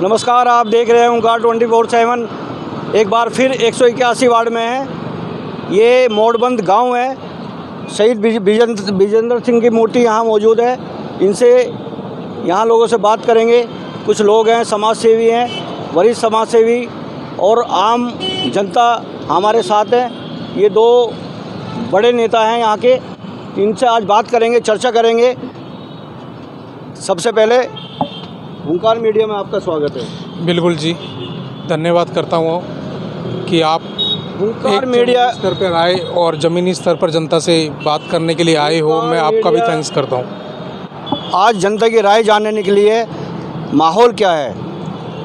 नमस्कार, आप देख रहे हैं ओंकार 24/7। एक बार फिर 181 वार्ड में है। ये मोड़बंद गांव है। शहीद विजेंद्र सिंह की मूर्ति यहाँ मौजूद है। इनसे यहाँ लोगों से बात करेंगे। कुछ लोग हैं, समाज सेवी हैं, वरिष्ठ समाज सेवी और आम जनता हमारे साथ है। ये दो बड़े नेता हैं यहाँ के। इनसे आज बात करेंगे, चर्चा करेंगे। सबसे पहले ओंकार मीडिया में आपका स्वागत है। बिल्कुल जी, धन्यवाद करता हूँ कि आप ओंकार मीडिया स्तर पर आए और ज़मीनी स्तर पर जनता से बात करने के लिए आए हो। मैं आपका भी थैंक्स करता हूँ। आज जनता की राय जानने के लिए माहौल क्या है।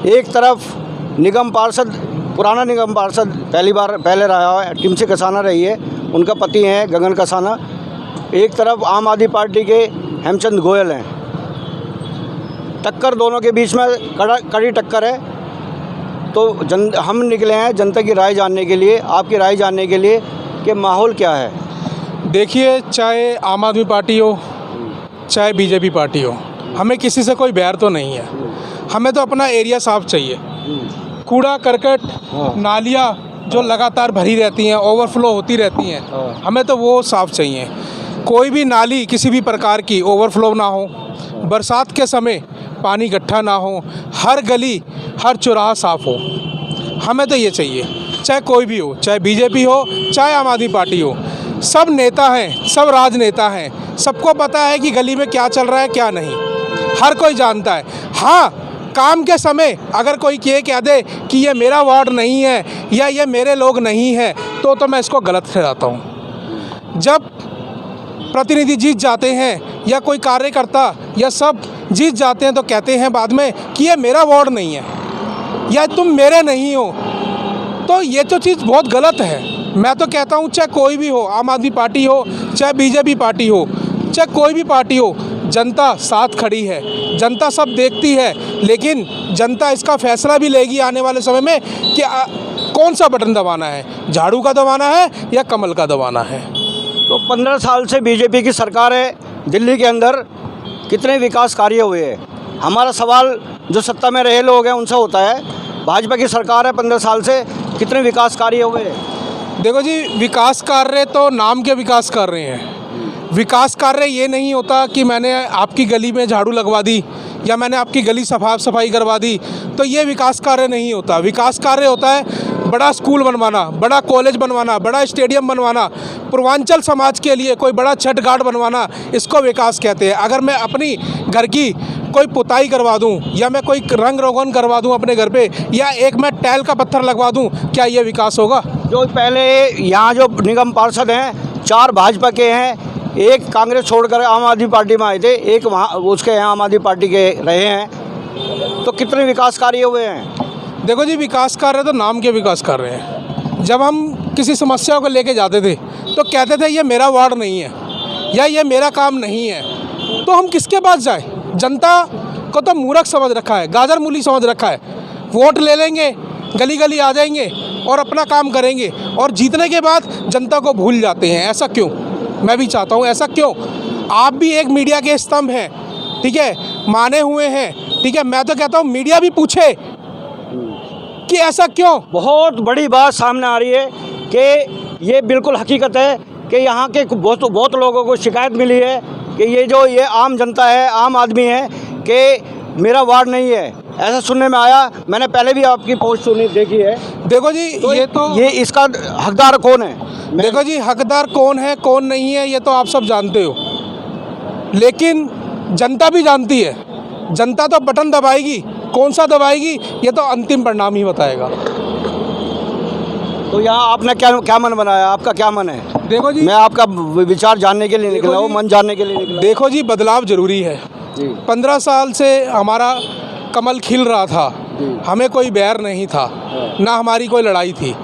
एक तरफ निगम पार्षद, पुराना निगम पार्षद पहले रहा है, टिमसी कसाना रही है, उनका पति हैं गगन कसाना। एक तरफ आम आदमी पार्टी के हेमचंद गोयल हैं। टक्कर दोनों के बीच में कड़ी टक्कर है। तो हम निकले हैं जनता की राय जानने के लिए, आपकी राय जानने के लिए कि माहौल क्या है। देखिए, चाहे आम आदमी पार्टी हो चाहे बीजेपी पार्टी हो, हमें किसी से कोई बैर तो नहीं है। हमें तो अपना एरिया साफ चाहिए। कूड़ा करकट, नालियाँ जो लगातार भरी रहती हैं, ओवरफ्लो होती रहती हैं, हमें तो वो साफ़ चाहिए। कोई भी नाली किसी भी प्रकार की ओवरफ्लो ना हो, बरसात के समय पानी इकट्ठा ना हो, हर गली हर चौराहा साफ़ हो। हमें तो ये चाहिए, चाहे कोई भी हो, चाहे बीजेपी हो चाहे आम आदमी पार्टी हो। सब नेता हैं, सब राजनेता हैं, सबको पता है कि गली में क्या चल रहा है क्या नहीं, हर कोई जानता है। हाँ, काम के समय अगर कोई ये कह दे कि ये मेरा वार्ड नहीं है या ये मेरे लोग नहीं हैं, तो मैं इसको गलत ठहराता हूँ। जब प्रतिनिधि जीत जाते हैं या कोई कार्यकर्ता या सब जीत जाते हैं तो कहते हैं बाद में कि ये मेरा वार्ड नहीं है या तुम मेरे नहीं हो, तो ये तो चीज़ बहुत गलत है। मैं तो कहता हूँ चाहे कोई भी हो, आम आदमी पार्टी हो चाहे बीजेपी पार्टी हो, चाहे कोई भी पार्टी हो, जनता साथ खड़ी है, जनता सब देखती है। लेकिन जनता इसका फैसला भी लेगी आने वाले समय में कि कौन सा बटन दबाना है, झाड़ू का दबाना है या कमल का दबाना है। तो 15 साल से बीजेपी की सरकार है दिल्ली के अंदर, कितने विकास कार्य हुए हैं। हमारा सवाल जो सत्ता में रहे लोग हैं उनसे होता है, भाजपा की सरकार है 15 साल से, कितने विकास कार्य हुए हैं। देखो जी, विकास कार्य तो नाम के विकास कर रहे हैं। विकास कार्य ये नहीं होता कि मैंने आपकी गली में झाड़ू लगवा दी या मैंने आपकी गली सफाई करवा दी, तो ये विकास कार्य नहीं होता। विकास कार्य होता है बड़ा स्कूल बनवाना, बड़ा कॉलेज बनवाना, बड़ा स्टेडियम बनवाना, पूर्वांचल समाज के लिए कोई बड़ा छठ घाट बनवाना, इसको विकास कहते हैं। अगर मैं अपनी घर की कोई पुताई करवा दूं या मैं कोई रंग रोगन करवा दूं अपने घर पे, या एक मैं टाइल का पत्थर लगवा दूं, क्या ये विकास होगा? जो पहले यहाँ जो निगम पार्षद हैं 4 भाजपा के हैं, एक कांग्रेस छोड़कर आम आदमी पार्टी में आए थे, एक वहाँ उसके यहाँ आम आदमी पार्टी के रहे हैं, तो कितने विकास कार्य हुए हैं। देखो जी, विकास कार्य तो नाम के विकास कर रहे हैं। जब हम किसी समस्या को लेके जाते थे तो कहते थे ये मेरा वार्ड नहीं है या ये मेरा काम नहीं है, तो हम किसके पास जाएं? जनता को तो मूर्ख समझ रखा है, गाजर मूली समझ रखा है। वोट ले लेंगे, गली गली आ जाएंगे और अपना काम करेंगे, और जीतने के बाद जनता को भूल जाते हैं। ऐसा क्यों? मैं भी चाहता हूँ ऐसा क्यों? आप भी एक मीडिया के स्तंभ हैं, ठीक है, माने हुए हैं, ठीक है। मैं तो कहता हूँ मीडिया भी पूछे कि ऐसा क्यों। बहुत बड़ी बात सामने आ रही है कि ये बिल्कुल हकीकत है कि यहाँ के बहुत लोगों को शिकायत मिली है कि ये आम जनता है, आम आदमी है, कि मेरा वार्ड नहीं है। ऐसा सुनने में आया। मैंने पहले भी आपकी पोस्ट देखी है। देखो जी, तो ये इसका हकदार कौन है? देखो जी, हकदार कौन है कौन नहीं है ये तो आप सब जानते हो, लेकिन जनता भी जानती है। जनता तो बटन दबाएगी, कौन सा दबाएगी ये तो अंतिम परिणाम ही बताएगा। तो यहाँ आपने क्या मन बनाया? आपका क्या मन है? देखो जी, मैं आपका विचार जानने के लिए निकला हूँ, मन जानने के लिए निकला। देखो जी, बदलाव ज़रूरी है। 15 साल से हमारा कमल खिल रहा था, हमें कोई बैर नहीं था, ना हमारी कोई लड़ाई थी।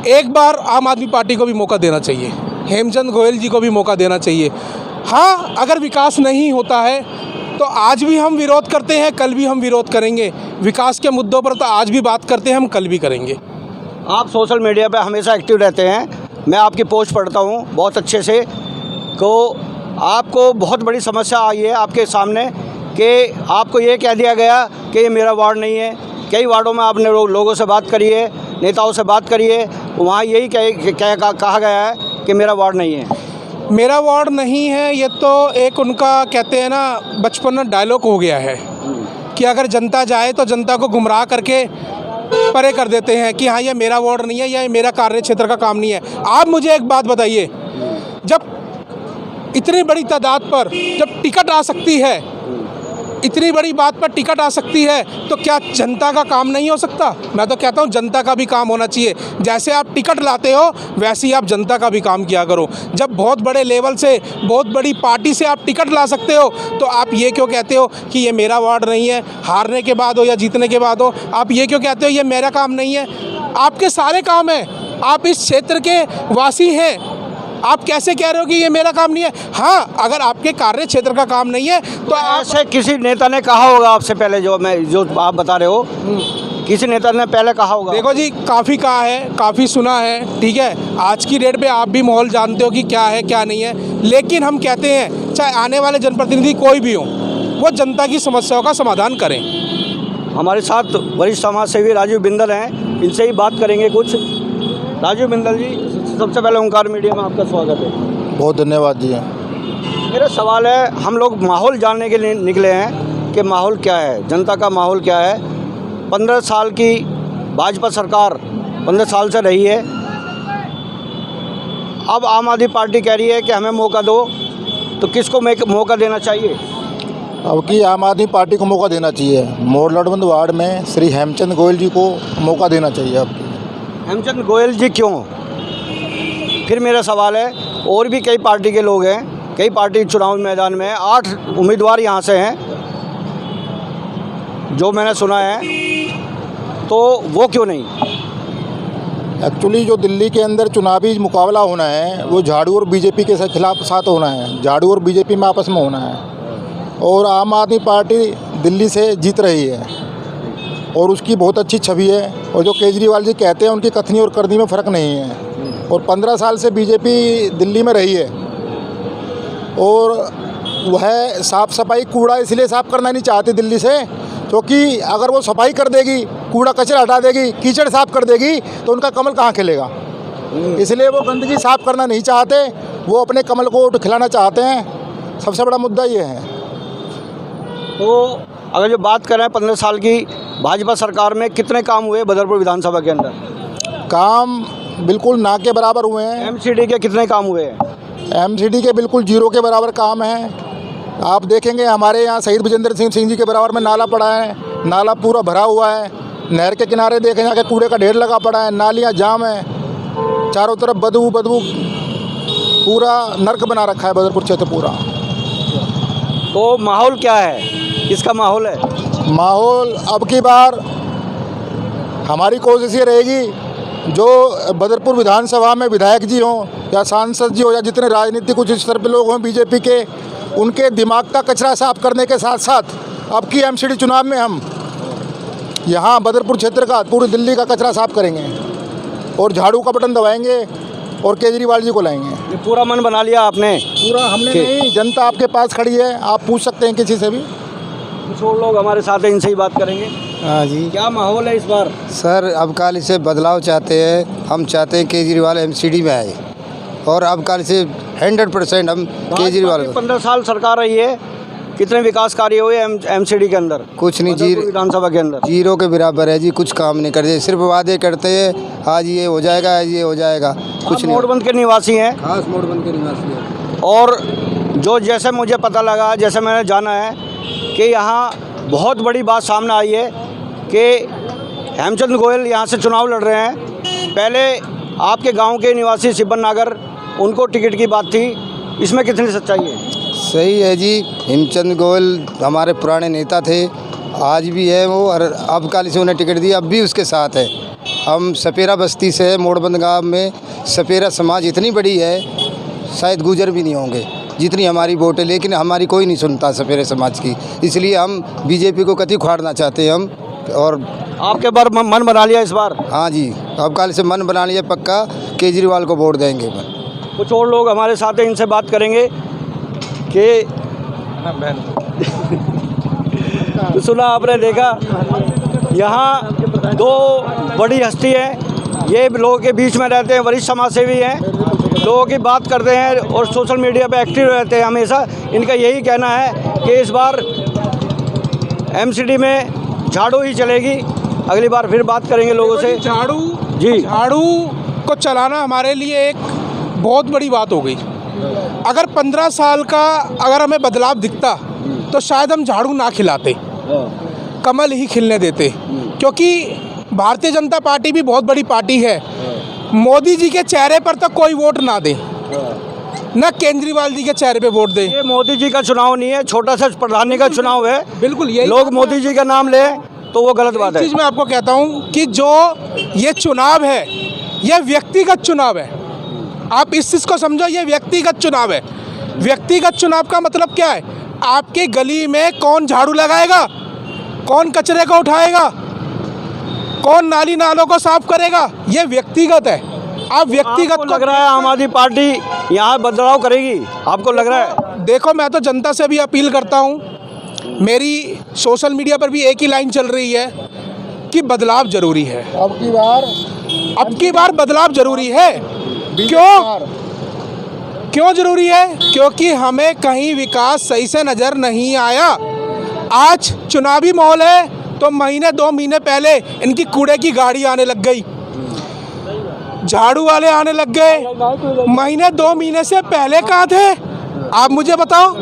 एक बार आम आदमी पार्टी को भी मौका देना चाहिए, हेमचंद गोयल जी को भी मौका देना चाहिए। हाँ, अगर विकास नहीं होता है तो आज भी हम विरोध करते हैं, कल भी हम विरोध करेंगे। विकास के मुद्दों पर तो आज भी बात करते हैं, हम कल भी करेंगे। आप सोशल मीडिया पे हमेशा एक्टिव रहते हैं, मैं आपकी पोस्ट पढ़ता हूँ बहुत अच्छे से। तो आपको बहुत बड़ी समस्या आई है आपके सामने कि आपको ये कह दिया गया कि ये मेरा वार्ड नहीं है। कई वार्डों में आपने लोगों से बात करी है, नेताओं से बात करी है, वहाँ यही कहा गया है कि मेरा वार्ड नहीं है। मेरा वार्ड नहीं है, ये तो एक उनका कहते हैं ना बचपन में डायलॉग हो गया है कि अगर जनता जाए तो जनता को गुमराह करके परे कर देते हैं कि हाँ ये मेरा वार्ड नहीं है या ये मेरा कार्य क्षेत्र का काम नहीं है। आप मुझे एक बात बताइए, जब इतनी बड़ी तादाद पर जब टिकट आ सकती है, इतनी बड़ी बात पर टिकट आ सकती है, तो क्या जनता का काम नहीं हो सकता? मैं तो कहता हूँ जनता का भी काम होना चाहिए। जैसे आप टिकट लाते हो वैसे ही आप जनता का भी काम किया करो। जब बहुत बड़े लेवल से, बहुत बड़ी पार्टी से आप टिकट ला सकते हो, तो आप ये क्यों कहते हो कि ये मेरा वार्ड नहीं है? हारने के बाद हो या जीतने के बाद हो, आप ये क्यों कहते हो ये मेरा काम नहीं है? आपके सारे काम हैं, आप इस क्षेत्र के वासी हैं, आप कैसे कह रहे हो कि ये मेरा काम नहीं है? हाँ, अगर आपके कार्य क्षेत्र का काम नहीं है तो ऐसे किसी नेता ने कहा होगा आपसे पहले, जो आप बता रहे हो, किसी नेता ने पहले कहा होगा? देखो जी, काफ़ी कहा है, काफ़ी सुना है, ठीक है। आज की डेट पे आप भी माहौल जानते हो कि क्या है क्या नहीं है, लेकिन हम कहते हैं चाहे आने वाले जनप्रतिनिधि कोई भी हो, वो जनता की समस्याओं का समाधान करें। हमारे साथ वरिष्ठ समाज सेवी राजीव बिंदल हैं, इनसे ही बात करेंगे कुछ। राजीव बिंदल जी, सबसे पहले ओंकार मीडिया में आपका स्वागत है। बहुत धन्यवाद जी। मेरा सवाल है, हम लोग माहौल जानने के लिए निकले हैं कि माहौल क्या है, जनता का माहौल क्या है। 15 साल की भाजपा सरकार 15 साल से रही है। अब आम आदमी पार्टी कह रही है कि हमें मौका दो, तो किसको मौका देना चाहिए? अब की आम आदमी पार्टी को मौका देना चाहिए। मोरलडबंद वार्ड में श्री हेमचंद गोयल जी को मौका देना चाहिए। अब हेमचंद गोयल जी क्यों? फिर मेरा सवाल है, और भी कई पार्टी के लोग हैं, कई पार्टी चुनाव मैदान में 8 उम्मीदवार यहाँ से हैं जो मैंने सुना है, तो वो क्यों नहीं? एक्चुअली जो दिल्ली के अंदर चुनावी मुकाबला होना है वो झाड़ू और बीजेपी के खिलाफ साथ होना है। झाड़ू और बीजेपी में आपस में होना है, और आम आदमी पार्टी दिल्ली से जीत रही है और उसकी बहुत अच्छी छवि है। और जो केजरीवाल जी कहते हैं उनकी कथनी और करनी में फ़र्क नहीं है। और 15 साल से बीजेपी दिल्ली में रही है, और वह साफ़ सफाई, कूड़ा इसलिए साफ़ करना नहीं चाहती दिल्ली से क्योंकि अगर वो सफाई कर देगी, कूड़ा कचरा हटा देगी, कीचड़ साफ़ कर देगी, तो उनका कमल कहाँ खिलेगा। इसलिए वो गंदगी साफ़ करना नहीं चाहते, वो अपने कमल को खिलाना चाहते हैं। सबसे बड़ा मुद्दा ये है। तो अगर जो बात करें 15 साल की भाजपा सरकार में कितने काम हुए बदरपुर विधानसभा के अंदर? काम बिल्कुल ना के बराबर हुए हैं। एमसीडी के कितने काम हुए हैं? एमसीडी के बिल्कुल जीरो के बराबर काम है। आप देखेंगे हमारे यहाँ शहीद विजेंद्र सिंह जी के बराबर में नाला पड़ा है, नाला पूरा भरा हुआ है। नहर के किनारे देखें जाके कूड़े का ढेर लगा पड़ा है, नालियाँ जाम है, चारों तरफ बदबू, पूरा नर्क बना रखा है बदरपुर क्षेत्र पूरा। तो माहौल क्या है, किसका माहौल है? माहौल अब की बार हमारी कोशिश ये रहेगी, जो बदरपुर विधानसभा में विधायक जी हों या सांसद जी हो या जितने राजनीतिक उच्च स्तर पर लोग हों बीजेपी के, उनके दिमाग का कचरा साफ करने के साथ साथ अब की एमसीडी चुनाव में हम यहाँ बदरपुर क्षेत्र का, पूरी दिल्ली का कचरा साफ करेंगे और झाड़ू का बटन दबाएंगे और केजरीवाल जी को लाएंगे। ये पूरा मन बना लिया आपने? पूरा हमने नहीं, जनता आपके पास खड़ी है, आप पूछ सकते हैं किसी से भी। कुछ और लोग हमारे साथ हैं, इनसे ही बात करेंगे। हाँ जी क्या माहौल है इस बार? सर, अब काल से बदलाव चाहते हैं। हम चाहते हैं केजरीवाल एमसीडी में आए, और अब काल से 100% हम केजरीवाल। 15 साल सरकार रही है, कितने विकास कार्य हुए एमसीडी के अंदर? कुछ नहीं, विधानसभा के अंदर जीरो के बराबर है जी। कुछ काम नहीं करते, सिर्फ वादे करते हैं, आज ये हो जाएगा, आज ये हो जाएगा, कुछ नहीं। मोड़बंद के निवासी हैं, खास मोड़बंद के निवासी है। और जो जैसे मुझे पता लगा, जैसे मैंने जाना है कि यहाँ बहुत बड़ी बात सामने आई है कि हेमचंद गोयल यहाँ से चुनाव लड़ रहे हैं। पहले आपके गांव के निवासी सिब्बन नागर, उनको टिकट की बात थी, इसमें कितनी सच्चाई है? सही है जी। हेमचंद गोयल हमारे पुराने नेता थे, आज भी है वो, और अब काल से उन्हें टिकट दी, अब भी उसके साथ है। हम सपेरा बस्ती से, मोड़बंद गांव में सपेरा समाज इतनी बड़ी है, शायद गुजर भी नहीं होंगे जितनी हमारी वोट है, लेकिन हमारी कोई नहीं सुनता सपेरे समाज की। इसलिए हम बीजेपी को कतई उखाड़ना चाहते हैं हम। और आपके बार मन बना लिया इस बार? हाँ जी, अब कल से मन बना लिया, पक्का केजरीवाल को वोट देंगे। कुछ और लोग हमारे साथ हैं, इनसे बात करेंगे कि सुना आपने देखा, यहाँ दो बड़ी हस्ती हैं, ये लोगों के बीच में रहते हैं, वरिष्ठ समाज सेवी हैं, लोगों की बात करते हैं और सोशल मीडिया पे एक्टिव रहते हैं हमेशा। इनका यही कहना है कि इस बार एमसीडी में झाड़ू ही चलेगी। अगली बार फिर बात करेंगे लोगों से। झाड़ू जी, झाड़ू को चलाना हमारे लिए एक बहुत बड़ी बात हो गई। अगर 15 साल का अगर हमें बदलाव दिखता तो शायद हम झाड़ू ना खिलाते, कमल ही खिलने देते, क्योंकि भारतीय जनता पार्टी भी बहुत बड़ी पार्टी है। मोदी जी के चेहरे पर तो कोई वोट ना दे, ना केजरीवाल जी के चेहरे पे वोट दे। ये मोदी जी का चुनाव नहीं है, छोटा सा प्रधानी का चुनाव है। बिल्कुल, यही लोग मोदी जी का नाम लें तो वो गलत बात है। चीज़ मैं आपको कहता हूँ कि जो ये चुनाव है ये व्यक्तिगत चुनाव है। आप इस चीज़ को समझो, ये व्यक्तिगत चुनाव है। व्यक्तिगत चुनाव का मतलब क्या है? आपके गली में कौन झाड़ू लगाएगा, कौन कचरे को उठाएगा, कौन नाली नालों को साफ करेगा, ये व्यक्तिगत है। आप व्यक्तिगत आपको लग रहा है आम आदमी पार्टी यहाँ बदलाव करेगी? आपको लग रहा है? देखो, मैं तो जनता से भी अपील करता हूँ, मेरी सोशल मीडिया पर भी एक ही लाइन चल रही है कि बदलाव जरूरी है। अब की बार बदलाव जरूरी है। क्यों जरूरी है? क्योंकि हमें कहीं विकास सही से नज़र नहीं आया। आज चुनावी माहौल है तो महीने 2 महीने पहले इनकी कूड़े की गाड़ी आने लग गई, झाड़ू वाले आने लग गए। महीने 2 महीने से पहले कहाँ थे? आप मुझे बताओ,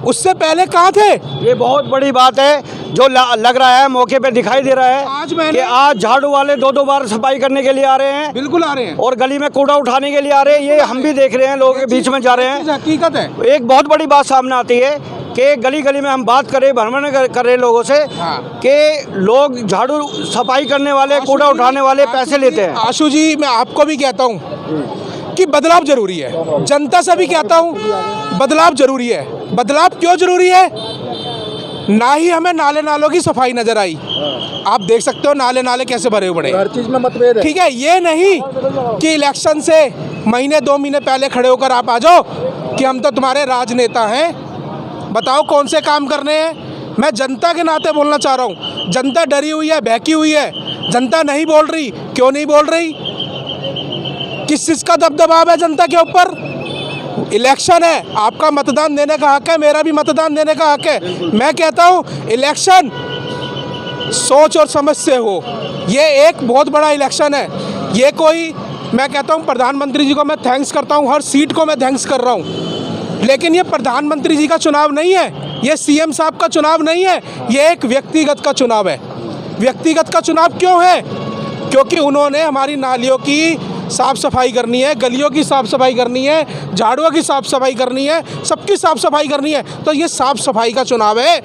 उससे पहले कहाँ थे? ये बहुत बड़ी बात है जो लग रहा है, मौके पे दिखाई दे रहा है कि आज झाड़ू वाले 2-2 बार सफाई करने के लिए आ रहे हैं। बिल्कुल आ रहे हैं, और गली में कूड़ा उठाने के लिए आ रहे हैं। ये हम भी देख रहे हैं, लोगों के बीच में जा रहे हैं। हकीकत है। एक बहुत बड़ी बात सामने आती है कि गली गली में हम बात करें, भ्रमण कर रहे लोगों से कि लोग झाड़ू सफाई करने वाले, कूड़ा उठाने वाले पैसे लेते हैं। आशु जी, मैं आपको भी कहता हूँ कि बदलाव जरूरी है। जनता से भी कहता हूँ बदलाव जरूरी है। बदलाव क्यों जरूरी है? ना ही हमें नाले नालों की सफाई नजर आई। आप देख सकते हो नाले नाले कैसे भरे पड़े, हर चीज़ में मतभेद है। ठीक है, ये नहीं कि इलेक्शन से महीने 2 महीने पहले खड़े होकर आप आ जाओ कि हम तो तुम्हारे राजनेता हैं। बताओ कौन से काम करने हैं? मैं जनता के नाते बोलना चाह रहा हूँ। जनता डरी हुई है, बहकी हुई है, जनता नहीं बोल रही। क्यों नहीं बोल रही? किस चीज़ का दबदबाव है जनता के ऊपर? इलेक्शन है, आपका मतदान देने का हक है, मेरा भी मतदान देने का हक है। मैं कहता हूँ इलेक्शन सोच और समझ से हो। ये एक बहुत बड़ा इलेक्शन है। ये कोई, मैं कहता हूँ प्रधानमंत्री जी को मैं थैंक्स करता हूँ, हर सीट को मैं थैंक्स कर रहा हूँ, लेकिन ये प्रधानमंत्री जी का चुनाव नहीं है, ये सीएम साहब का चुनाव नहीं है, ये एक व्यक्तिगत का चुनाव है। व्यक्तिगत का चुनाव क्यों है? क्योंकि उन्होंने हमारी नालियों की साफ़ सफाई करनी है, गलियों की साफ़ सफाई करनी है, झाड़ुओं की साफ़ सफाई करनी है, सबकी साफ़ सफाई करनी है। तो ये साफ़ सफाई का चुनाव है,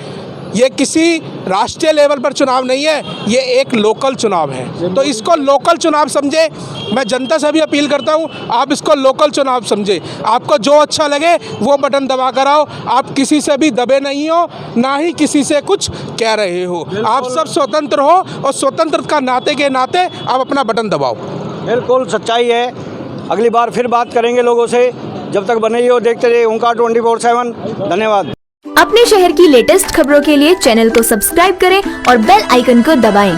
ये किसी राष्ट्रीय लेवल पर चुनाव नहीं है, ये एक लोकल चुनाव है। तो इसको लोकल चुनाव समझे। मैं जनता से भी अपील करता हूँ, आप इसको लोकल चुनाव समझे। आपको जो अच्छा लगे वो बटन दबा कर आओ। आप किसी से भी दबे नहीं हो, ना ही किसी से कुछ कह रहे हो। आप सब स्वतंत्र हो और स्वतंत्र का नाते के नाते आप अपना बटन दबाओ। बिल्कुल सच्चाई है। अगली बार फिर बात करेंगे लोगों से। जब तक बने ही हो, देखते रहिए ओंकार 24/7। धन्यवाद। अपने शहर की लेटेस्ट खबरों के लिए चैनल को सब्सक्राइब करें और बेल आइकन को दबाएं।